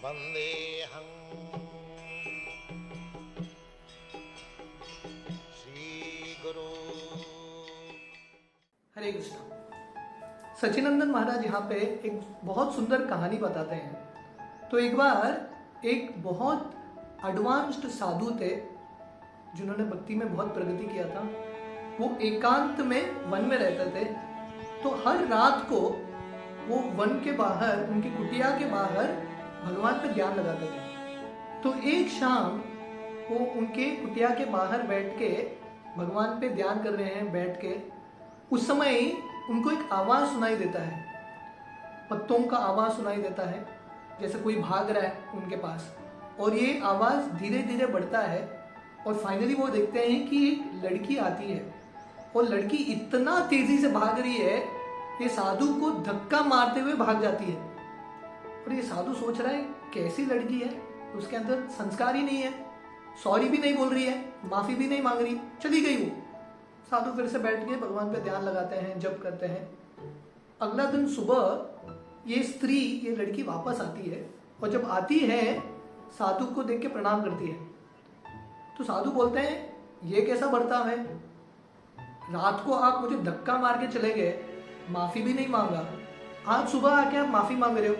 वंदेहं श्रीगुरु। हरे कृष्णा। सचिनंदन महाराज यहाँ पे एक बहुत सुंदर कहानी बताते हैं। तो एक बार एक बहुत एडवांस्ड साधु थे जिन्होंने भक्ति में बहुत प्रगति किया था। वो एकांत में वन में रहते थे। तो हर रात को वो वन के बाहर, उनकी कुटिया के बाहर भगवान पे ध्यान लगाते थे। तो एक शाम वो उनके कुटिया के बाहर बैठ के भगवान पे ध्यान कर रहे हैं बैठ के। उस समय उनको एक आवाज सुनाई देता है, पत्तों का आवाज सुनाई देता है, जैसे कोई भाग रहा है उनके पास। और ये आवाज धीरे धीरे बढ़ता है और फाइनली वो देखते हैं कि एक लड़की आती है और लड़की इतना तेजी से भाग रही है, ये साधु को धक्का मारते हुए भाग जाती है। और ये साधु सोच रहा है कैसी लड़की है, उसके अंदर संस्कार ही नहीं है, सॉरी भी नहीं बोल रही है, माफी भी नहीं मांग रही, चली गई वो। साधु फिर से बैठ के भगवान पे ध्यान लगाते हैं, जप करते हैं। अगला दिन सुबह ये स्त्री, ये लड़की वापस आती है और जब आती है साधु को देख के प्रणाम करती है। तो साधु बोलते हैं ये कैसा बर्ताव है, रात को आप मुझे धक्का मार के चले गए, माफी भी नहीं मांगा, आज सुबह आके आप माफी मांग रहे हो।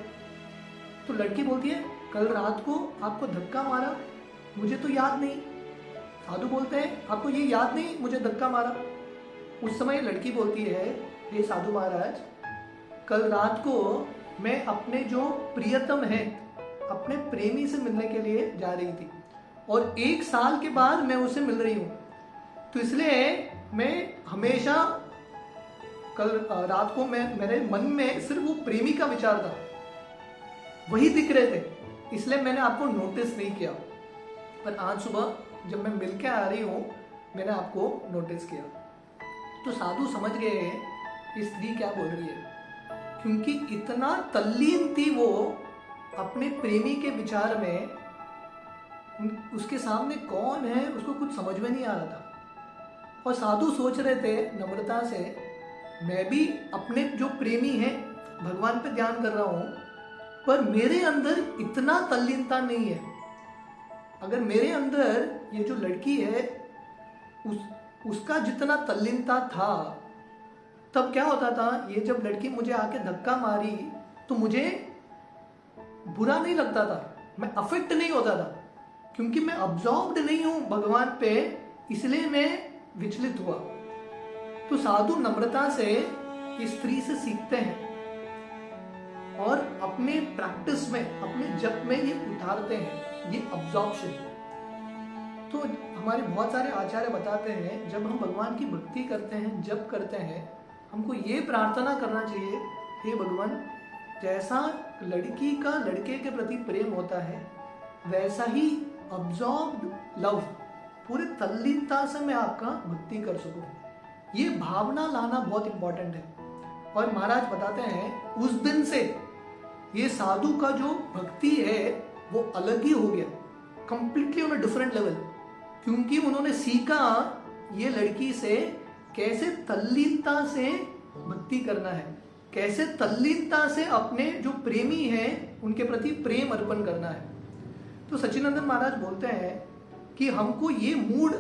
तो लड़की बोलती है कल रात को आपको धक्का मारा, मुझे तो याद नहीं। साधु बोलते हैं आपको ये याद नहीं मुझे धक्का मारा। उस समय लड़की बोलती है हे साधु महाराज, कल रात को मैं अपने जो प्रियतम है, अपने प्रेमी से मिलने के लिए जा रही थी और 1 साल के बाद मैं उससे मिल रही हूँ। तो इसलिए मैं हमेशा कल रात को मेरे मन में सिर्फ वो प्रेमी का विचार था, वही दिख रहे थे, इसलिए मैंने आपको नोटिस नहीं किया। पर आज सुबह जब मैं मिलके आ रही हूँ मैंने आपको नोटिस किया। तो साधु समझ गए ये स्त्री क्या बोल रही है, क्योंकि इतना तल्लीन थी वो अपने प्रेमी के विचार में। उसके सामने कौन है उसको कुछ समझ में नहीं आ रहा था। और साधु सोच रहे थे नम्रता से, मैं भी अपने जो प्रेमी है भगवान पे ध्यान कर रहा हूँ, पर मेरे अंदर इतना तल्लीनता नहीं है। अगर मेरे अंदर ये जो लड़की है उसका जितना तल्लीनता था, तब क्या होता था, ये जब लड़की मुझे आके धक्का मारी तो मुझे बुरा नहीं लगता था, मैं अफेक्ट नहीं होता था, क्योंकि मैं अब्जॉर्ब्ड नहीं हूं भगवान पे, इसलिए मैं विचलित हुआ। तो साधु नम्रता से इस स्त्री से सीखते हैं और अपने प्रैक्टिस में, अपने जप में ये उतारते हैं, ये अब्जॉर्प्शन। तो हमारे बहुत सारे आचार्य बताते हैं जब हम भगवान की भक्ति करते हैं, जप करते हैं, हमको ये प्रार्थना करना चाहिए, हे भगवान, जैसा लड़की का लड़के के प्रति प्रेम होता है वैसा ही अब्जॉर्ब्ड लव, पूरे तल्लीनता से मैं आपका भक्ति कर सकूं। ये भावना लाना बहुत इंपॉर्टेंट है। और महाराज बताते हैं उस दिन से ये साधु का जो भक्ति है वो अलग ही हो गया, completely on a different level, क्योंकि उन्होंने सीखा ये लड़की से कैसे तल्लीनता से भक्ति करना है, कैसे तल्लीनता से अपने जो प्रेमी हैं उनके प्रति प्रेम अर्पण करना है। तो सचिनंदन महाराज बोलते हैं कि हमको ये मूड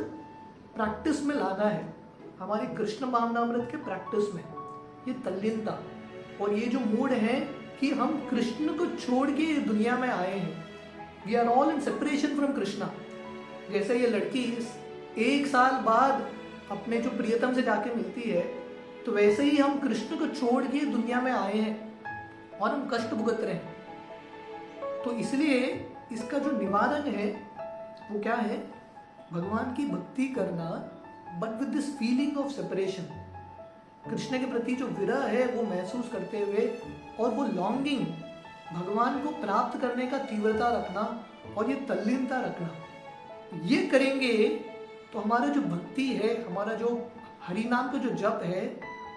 प्रैक्टिस में लाना है, हमारे कृष्ण भावनामृत के प्रैक्टिस में, ये तल्लीनता और ये जो मूड है कि हम कृष्ण को छोड़ के दुनिया में आए हैं, we are all in separation from Krishna. जैसे ये लड़की 1 साल बाद अपने जो प्रियतम से जाके मिलती है, तो वैसे ही हम कृष्ण को छोड़ के दुनिया में आए हैं और हम कष्ट भुगत रहे हैं। तो इसलिए इसका जो निवारण है वो क्या है, भगवान की भक्ति करना, but with this feeling of separation, Krishna के प्रति जो विरह है वो महसूस करते हुए, और वो लॉन्गिंग, भगवान को प्राप्त करने का तीव्रता रखना और ये तल्लीनता रखना, ये करेंगे तो हमारा जो भक्ति है, हमारा जो हरि नाम का जो जप है,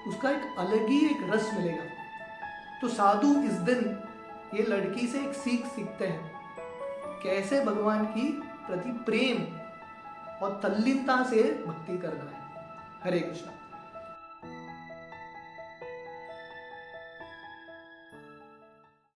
उसका एक अलग ही एक रस मिलेगा। तो साधु इस दिन ये लड़की से एक सीख सीखते हैं कैसे भगवान की प्रति प्रेम और तल्लीनता से भक्ति करना है। हरे कृष्ण।